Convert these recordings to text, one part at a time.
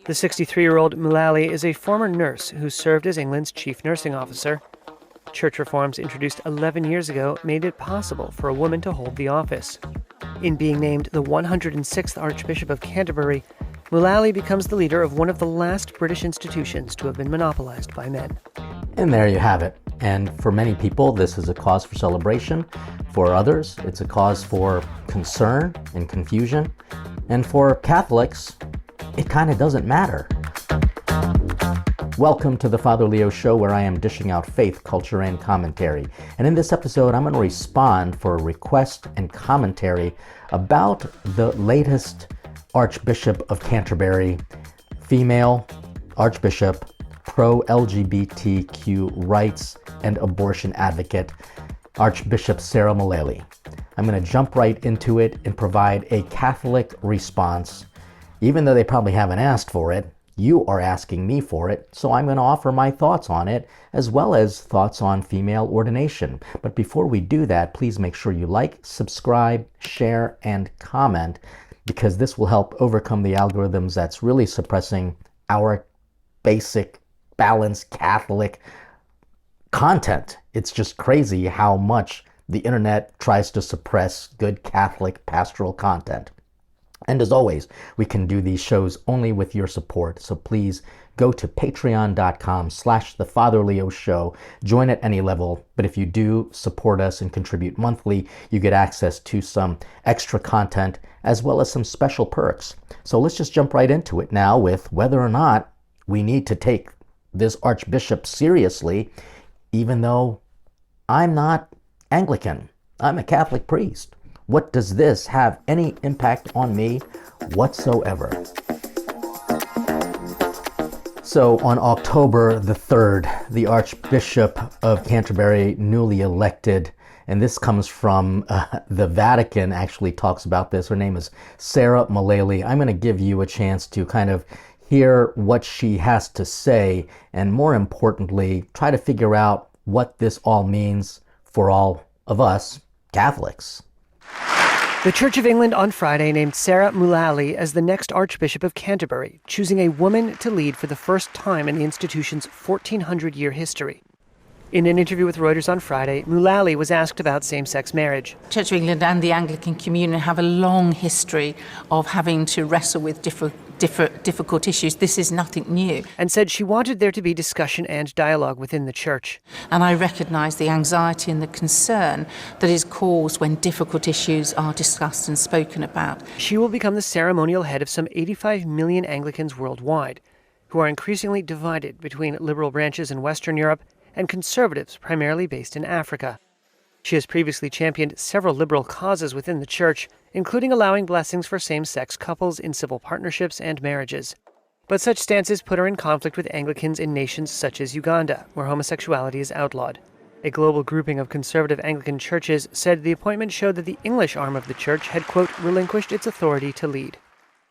The 63-year-old Mullally is a former nurse who served as England's chief nursing officer. Church reforms introduced 11 years ago made it possible for a woman to hold the office. In being named the 106th Archbishop of Canterbury, Mullally becomes the leader of one of the last British institutions to have been monopolized by men. And there you have it. And for many people, this is a cause for celebration. For others, it's a cause for concern and confusion. And for Catholics, it kind of doesn't matter. Welcome to the Father Leo Show, where I am dishing out faith, culture, and commentary. And in this episode, I'm going to respond for a request and commentary about the latest Archbishop of Canterbury, female Archbishop, pro-LGBTQ rights and abortion advocate, Archbishop Sarah Mullally. I'm going to jump right into it and provide a Catholic response. Even though they probably haven't asked for it, you are asking me for it, so I'm going to offer my thoughts on it, as well as thoughts on female ordination. But before we do that, please make sure you like, subscribe, share, and comment, because this will help overcome the algorithms that's really suppressing our basic, balanced Catholic content. It's just crazy how much the internet tries to suppress good Catholic pastoral content. And as always, we can do these shows only with your support. So please go to patreon.com/thefatherleo show. Join at any level. But if you do support us and contribute monthly, you get access to some extra content as well as some special perks. So let's just jump right into it now with whether or not we need to take this Archbishop seriously, even though I'm not Anglican. I'm a Catholic priest. What does this have any impact on me whatsoever? So on October the 3rd, the Archbishop of Canterbury, newly elected, and this comes from the Vatican, actually talks about this. Her name is Sarah Mullally. I'm going to give you a chance to kind of hear what she has to say, and more importantly, try to figure out what this all means for all of us Catholics. The Church of England on Friday named Sarah Mullally as the next Archbishop of Canterbury, choosing a woman to lead for the first time in the institution's 1,400-year history. In an interview with Reuters on Friday, Mullally was asked about same-sex marriage. Church of England and the Anglican Communion have a long history of having to wrestle with difficult issues. This is nothing new. And said she wanted there to be discussion and dialogue within the Church. And I recognise the anxiety and the concern that is caused when difficult issues are discussed and spoken about. She will become the ceremonial head of some 85 million Anglicans worldwide, who are increasingly divided between liberal branches in Western Europe and conservatives primarily based in Africa. She has previously championed several liberal causes within the Church, including allowing blessings for same-sex couples in civil partnerships and marriages. But such stances put her in conflict with Anglicans in nations such as Uganda, where homosexuality is outlawed. A global grouping of conservative Anglican churches said the appointment showed that the English arm of the Church had, quote, relinquished its authority to lead.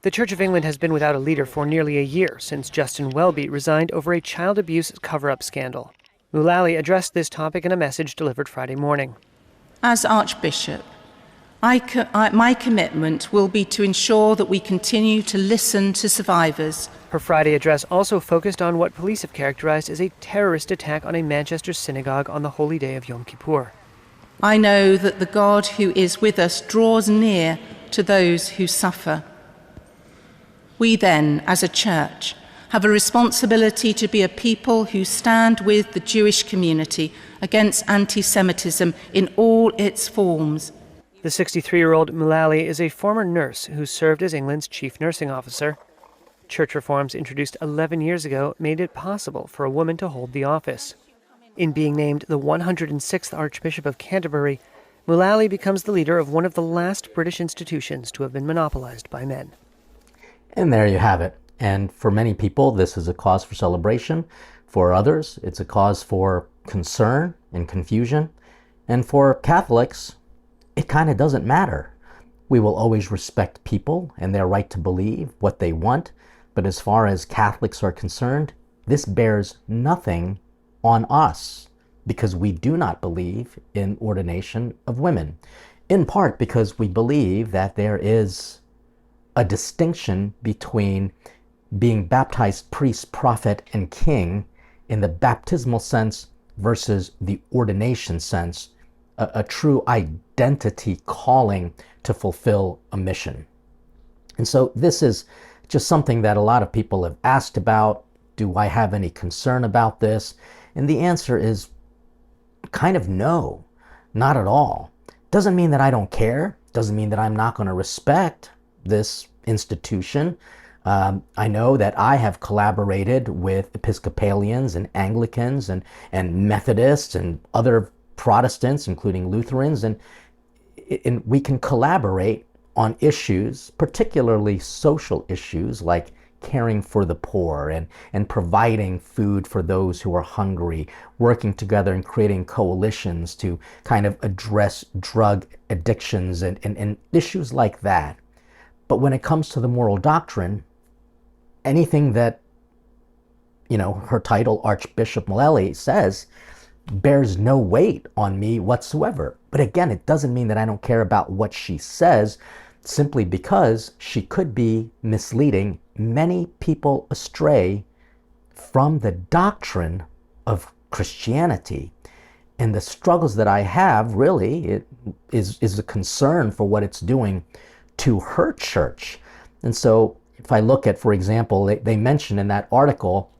The Church of England has been without a leader for nearly a year since Justin Welby resigned over a child abuse cover-up scandal. Mullally addressed this topic in a message delivered Friday morning. As Archbishop, my commitment will be to ensure that we continue to listen to survivors. Her Friday address also focused on what police have characterized as a terrorist attack on a Manchester synagogue on the holy day of Yom Kippur. I know that the God who is with us draws near to those who suffer. We then, as a church, have a responsibility to be a people who stand with the Jewish community against anti-Semitism in all its forms. The 63-year-old Mullally is a former nurse who served as England's chief nursing officer. Church reforms introduced 11 years ago made it possible for a woman to hold the office. In being named the 106th Archbishop of Canterbury, Mullally becomes the leader of one of the last British institutions to have been monopolized by men. And there you have it. And for many people, this is a cause for celebration. For others, it's a cause for concern and confusion. And for Catholics, it kind of doesn't matter. We will always respect people and their right to believe what they want. But as far as Catholics are concerned, this bears nothing on us because we do not believe in ordination of women. In part because we believe that there is a distinction between being baptized priest, prophet, and king in the baptismal sense versus the ordination sense, a true identity calling to fulfill a mission. And so this is just something that a lot of people have asked about. Do I have any concern about this? And the answer is kind of no, not at all. Doesn't mean that I don't care. Doesn't mean that I'm not going to respect this institution. I know that I have collaborated with Episcopalians and Anglicans and Methodists and other Protestants, including Lutherans, and we can collaborate on issues, particularly social issues like caring for the poor and providing food for those who are hungry, working together and creating coalitions to kind of address drug addictions and issues like that. But when it comes to the moral doctrine, anything that, her title, Archbishop Mullally, says bears no weight on me whatsoever. But again, it doesn't mean that I don't care about what she says, simply because she could be misleading many people astray from the doctrine of Christianity. And the struggles that I have really is a concern for what it's doing to her church. And so if I look at, for example, they mention in that article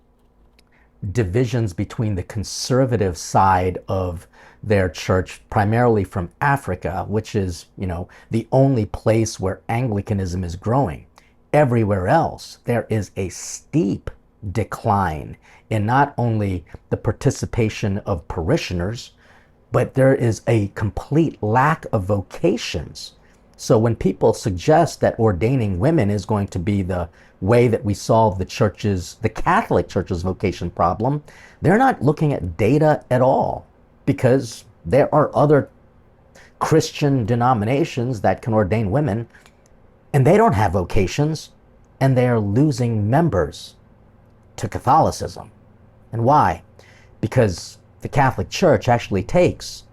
divisions between the conservative side of their church, primarily from Africa, which is, the only place where Anglicanism is growing. Everywhere else, there is a steep decline in not only the participation of parishioners, but there is a complete lack of vocations. So when people suggest that ordaining women is going to be the way that we solve the Catholic Church's vocation problem, they're not looking at data at all, because there are other Christian denominations that can ordain women, and they don't have vocations, and they are losing members to Catholicism. And why? Because the Catholic Church actually takes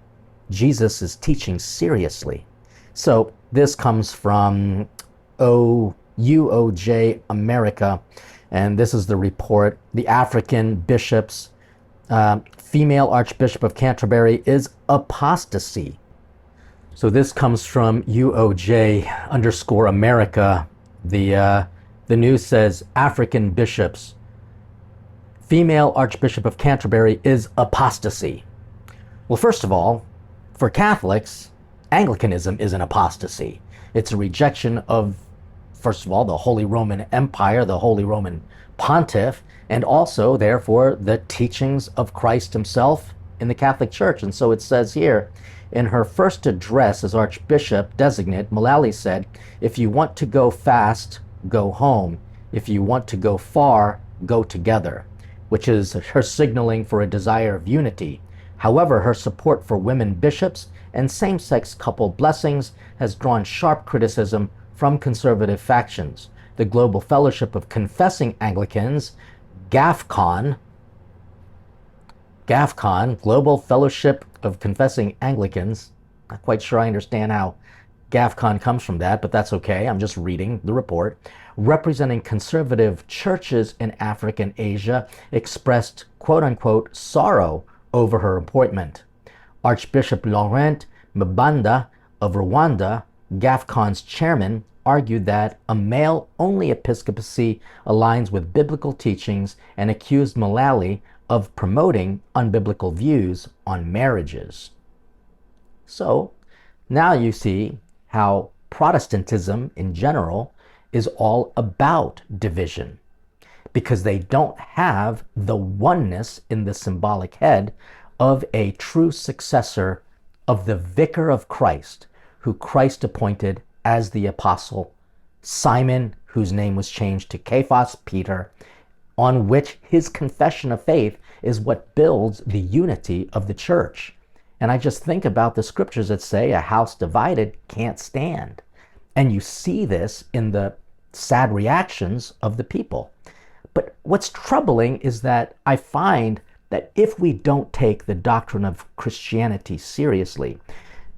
Jesus' teaching seriously. So this comes from UOJ America, and this is the report. The African bishops, female Archbishop of Canterbury is apostasy. So this comes from UOJ_America. The news says African bishops, female Archbishop of Canterbury is apostasy. Well, first of all, for Catholics, Anglicanism is an apostasy. It's a rejection of, first of all, the Holy Roman Empire, the Holy Roman Pontiff, and also, therefore, the teachings of Christ himself in the Catholic Church. And so it says here, in her first address as Archbishop designate, Mullally said, "If you want to go fast, go home. If you want to go far, go together," which is her signaling for a desire of unity. However, her support for women bishops and same-sex couple blessings has drawn sharp criticism from conservative factions. The Global Fellowship of Confessing Anglicans, GAFCON, Global Fellowship of Confessing Anglicans, not quite sure I understand how GAFCON comes from that, but that's okay, I'm just reading the report, representing conservative churches in Africa and Asia, expressed quote-unquote sorrow over her appointment. Archbishop Laurent Mbanda of Rwanda, GAFCON's chairman, argued that a male-only episcopacy aligns with biblical teachings and accused Mullally of promoting unbiblical views on marriages. So now you see how Protestantism in general is all about division, because they don't have the oneness in the symbolic head of a true successor of the vicar of Christ, who Christ appointed as the apostle, Simon, whose name was changed to Cephas, Peter, on which his confession of faith is what builds the unity of the church. And I just think about the scriptures that say a house divided can't stand. And you see this in the sad reactions of the people. But what's troubling is that I find that if we don't take the doctrine of Christianity seriously,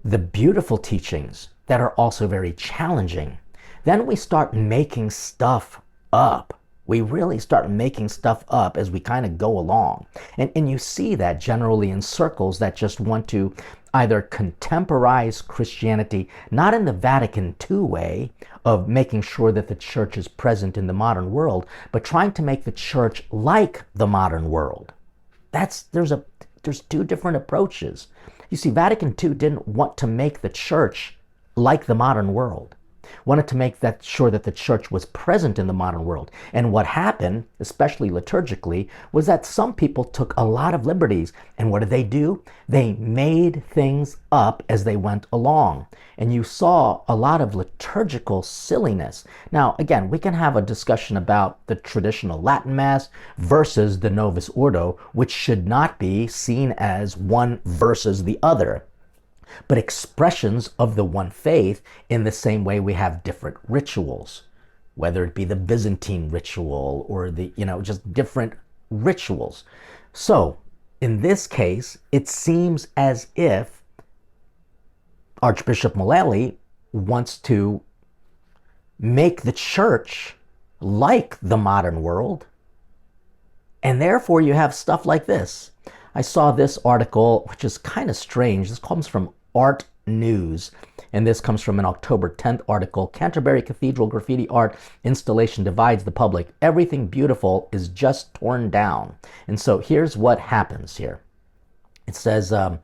the beautiful teachings that are also very challenging, then we start making stuff up We really start making stuff up as we kind of go along. And you see that generally in circles that just want to either contemporize Christianity, not in the Vatican II way of making sure that the church is present in the modern world, but trying to make the church like the modern world. There's two different approaches. You see, Vatican II didn't want to make the church like the modern world. Wanted to make that sure that the church was present in the modern world. And what happened, especially liturgically, was that some people took a lot of liberties. And what did they do? They made things up as they went along. And you saw a lot of liturgical silliness. Now, again, we can have a discussion about the traditional Latin Mass versus the Novus Ordo, which should not be seen as one versus the other, but expressions of the one faith, in the same way we have different rituals, whether it be the Byzantine ritual or the, just different rituals. So in this case, it seems as if Archbishop Mullally wants to make the church like the modern world, and therefore you have stuff like this. I saw this article, which is kind of strange. This comes from Art News, and this comes from an October 10th article. Canterbury Cathedral graffiti art installation divides the public. Everything beautiful is just torn down. And so here's what happens here. It says that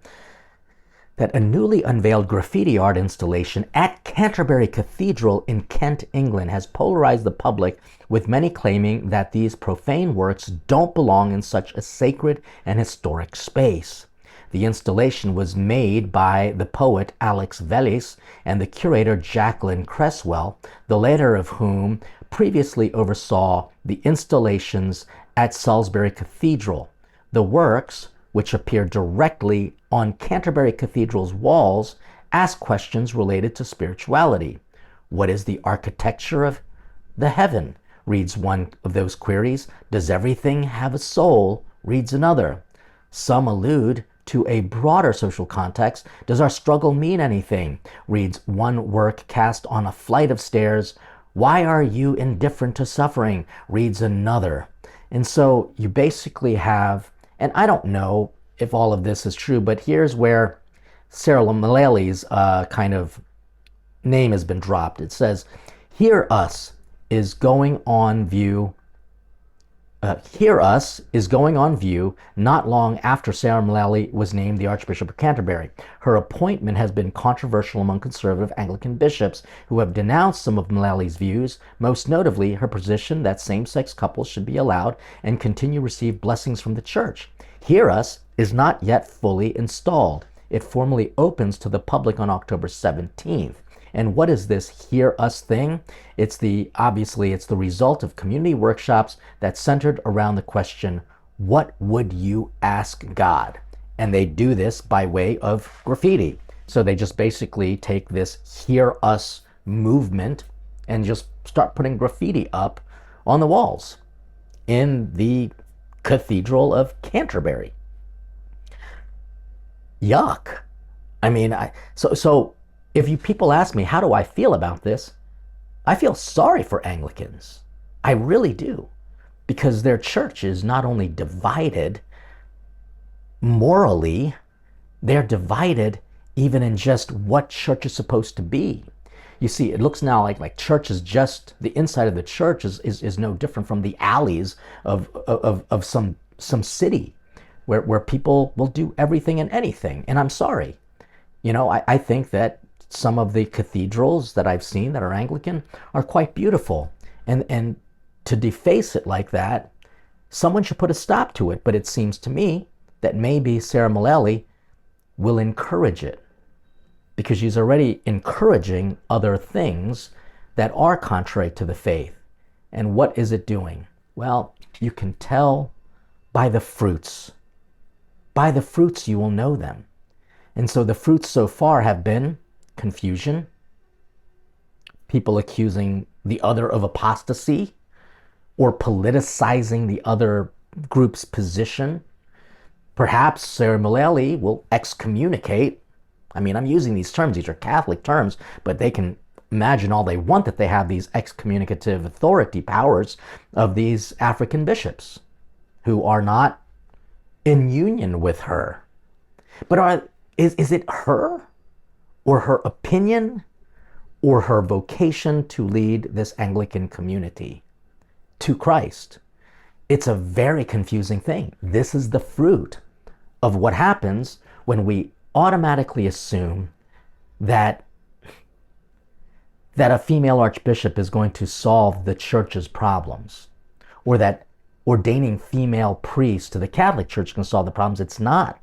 a newly unveiled graffiti art installation at Canterbury Cathedral in Kent, England, has polarized the public, with many claiming that these profane works don't belong in such a sacred and historic space. The installation was made by the poet Alex Vellis and the curator Jacqueline Cresswell, the latter of whom previously oversaw the installations at Salisbury Cathedral. The works, which appear directly on Canterbury Cathedral's walls, ask questions related to spirituality. What is the architecture of the heaven? Reads one of those queries. Does everything have a soul? Reads another. Some allude to a broader social context. Does our struggle mean anything? Reads one work cast on a flight of stairs. Why are you indifferent to suffering? Reads another. And so you basically have, and I don't know if all of this is true, but here's where Sarah Mullally's kind of name has been dropped. It says, Hear Us is going on view not long after Sarah Mullally was named the Archbishop of Canterbury. Her appointment has been controversial among conservative Anglican bishops who have denounced some of Mullally's views, most notably her position that same-sex couples should be allowed and continue to receive blessings from the Church. Hear Us is not yet fully installed. It formally opens to the public on October 17th. And what is this Hear Us thing? Obviously it's the result of community workshops that centered around the question, what would you ask God? And they do this by way of graffiti. So they just basically take this Hear Us movement and just start putting graffiti up on the walls in the Cathedral of Canterbury. Yuck. I mean, so if people ask me, how do I feel about this? I feel sorry for Anglicans. I really do. Because their church is not only divided morally, they're divided even in just what church is supposed to be. You see, it looks now like church is just, the inside of the church is no different from the alleys of some city where people will do everything and anything. And I'm sorry. I think that some of the cathedrals that I've seen that are Anglican are quite beautiful. And to deface it like that, someone should put a stop to it. But it seems to me that maybe Sarah Mullally will encourage it, because she's already encouraging other things that are contrary to the faith. And what is it doing? Well, you can tell by the fruits. By the fruits you will know them. And so the fruits so far have been confusion, people accusing the other of apostasy, or politicizing the other group's position. Perhaps Sarah Mullally will excommunicate. I mean, I'm using these terms, these are Catholic terms, but they can imagine all they want that they have these excommunicative authority powers of these African bishops who are not in union with her. But is it her, or her opinion, or her vocation to lead this Anglican community to Christ? It's a very confusing thing. This is the fruit of what happens when we automatically assume that a female archbishop is going to solve the church's problems, or that ordaining female priests to the Catholic Church can solve the problems. It's not.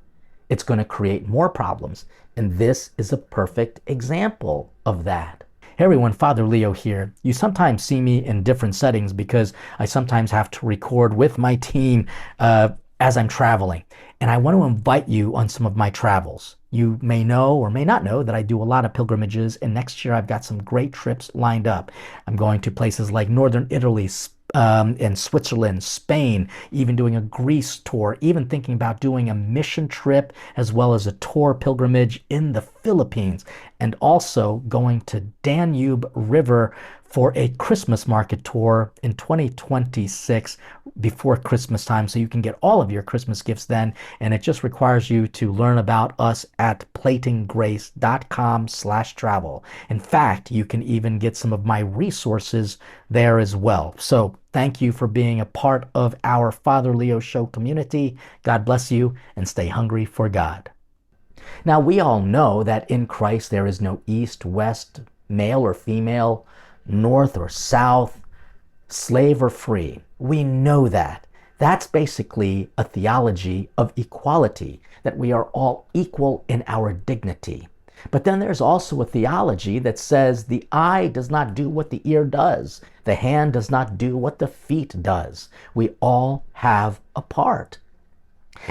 It's going to create more problems. And this is a perfect example of that. Hey everyone, Father Leo here. You sometimes see me in different settings because I sometimes have to record with my team as I'm traveling. And I want to invite you on some of my travels. You may know or may not know that I do a lot of pilgrimages, and next year I've got some great trips lined up. I'm going to places like Northern Italy, in Switzerland, Spain, even doing a Greece tour, even thinking about doing a mission trip as well as a tour pilgrimage in the Philippines, and also going to Danube River for a Christmas market tour in 2026 before Christmas time, so you can get all of your Christmas gifts then. And it just requires you to learn about us at platinggrace.com/travel. In fact, you can even get some of my resources there as well. So thank you for being a part of our Father Leo Show community. God bless you, and stay hungry for God. Now, we all know that in Christ there is no east, west, male or female, north or south, slave or free. We know that. That's basically a theology of equality, that we are all equal in our dignity. But then there's also a theology that says the eye does not do what the ear does. The hand does not do what the feet does. We all have a part.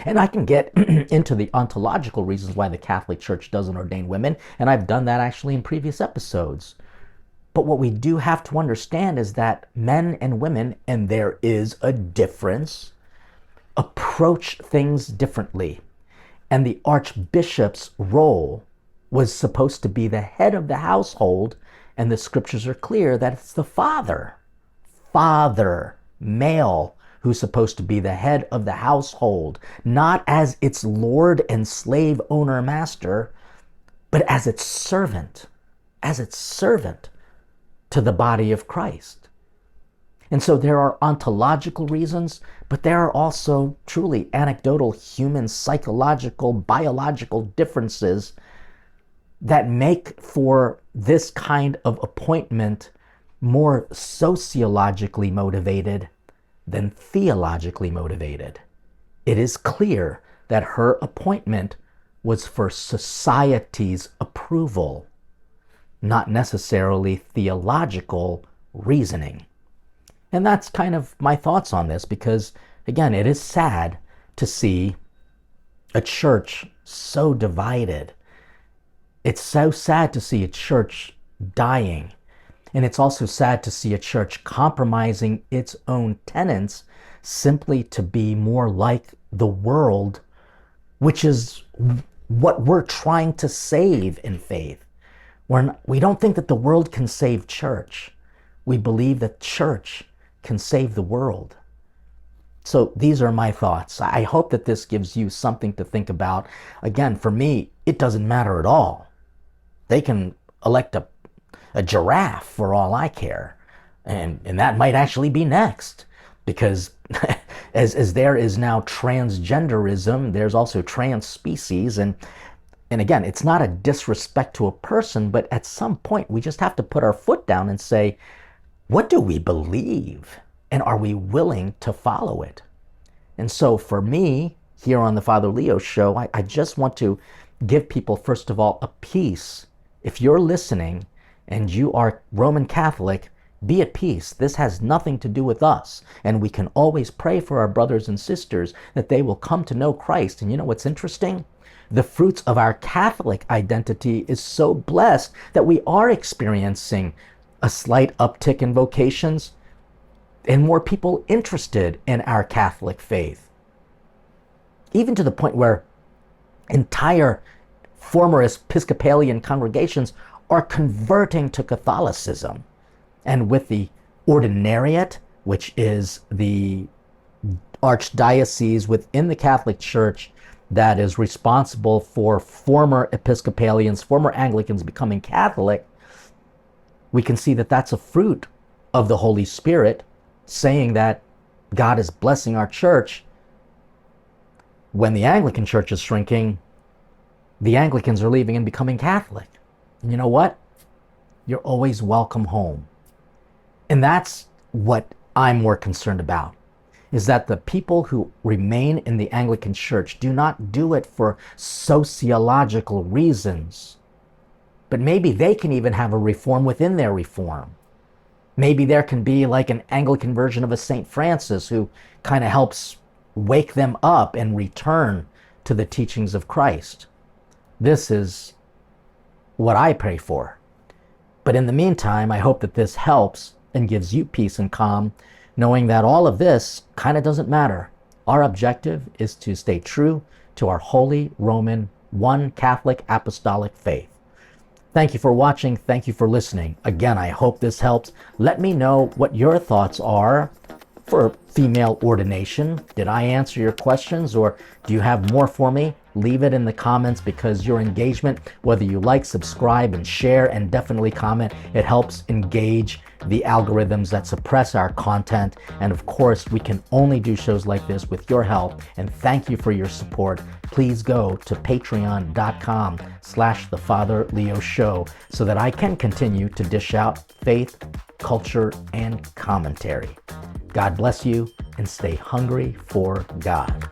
And I can get into the ontological reasons why the Catholic Church doesn't ordain women, and I've done that actually in previous episodes. But what we do have to understand is that men and women, and there is a difference, approach things differently. And the archbishop's role was supposed to be the head of the household, and the scriptures are clear that it's the father, male, who's supposed to be the head of the household, not as its lord and slave owner master, but as its servant to the body of Christ. And so there are ontological reasons, but there are also truly anecdotal human, psychological, biological differences that make for this kind of appointment more sociologically motivated than theologically motivated. It is clear that her appointment was for society's approval, not necessarily theological reasoning. And that's kind of my thoughts on this, because again, it is sad to see a church so divided. It's so sad to see a church dying. And it's also sad to see a church compromising its own tenets simply to be more like the world, which is what we're trying to save in faith. We don't think that the world can save church. We believe that church can save the world. So these are my thoughts. I hope that this gives you something to think about. Again, for me, it doesn't matter at all. They can elect a giraffe for all I care. And that might actually be next. Because as there is now transgenderism, there's also trans species. And again, it's not a disrespect to a person, but at some point we just have to put our foot down and say, what do we believe? And are we willing to follow it? And so for me, here on the Father Leo Show, I just want to give people, first of all, a peace. If you're listening and you are Roman Catholic, be at peace. This has nothing to do with us. And we can always pray for our brothers and sisters that they will come to know Christ. And you know what's interesting? The fruits of our Catholic identity is so blessed that we are experiencing a slight uptick in vocations and more people interested in our Catholic faith. Even to the point where entire former Episcopalian congregations are converting to Catholicism. And with the Ordinariate, which is the archdiocese within the Catholic Church that is responsible for former Episcopalians, former Anglicans becoming Catholic, we can see that that's a fruit of the Holy Spirit, saying that God is blessing our church. When the Anglican Church is shrinking, the Anglicans are leaving and becoming Catholic. And you know what? You're always welcome home. And that's what I'm more concerned about, is that the people who remain in the Anglican Church do not do it for sociological reasons. But maybe they can even have a reform within their reform. Maybe there can be like an Anglican version of a St. Francis who kind of helps wake them up and return to the teachings of Christ. This is what I pray for. But in the meantime, I hope that this helps and gives you peace and calm, knowing that all of this kind of doesn't matter. Our objective is to stay true to our Holy Roman, one Catholic Apostolic faith. Thank you for watching. Thank you for listening. Again, I hope this helps. Let me know what your thoughts are for female ordination. Did I answer your questions, or do you have more for me? Leave it in the comments, because your engagement, whether you like, subscribe, and share, and definitely comment, it helps engage the algorithms that suppress our content. And of course, we can only do shows like this with your help, and thank you for your support. Please go to patreon.com/thefatherleo show so that I can continue to dish out faith, culture, and commentary. God bless you, and stay hungry for God.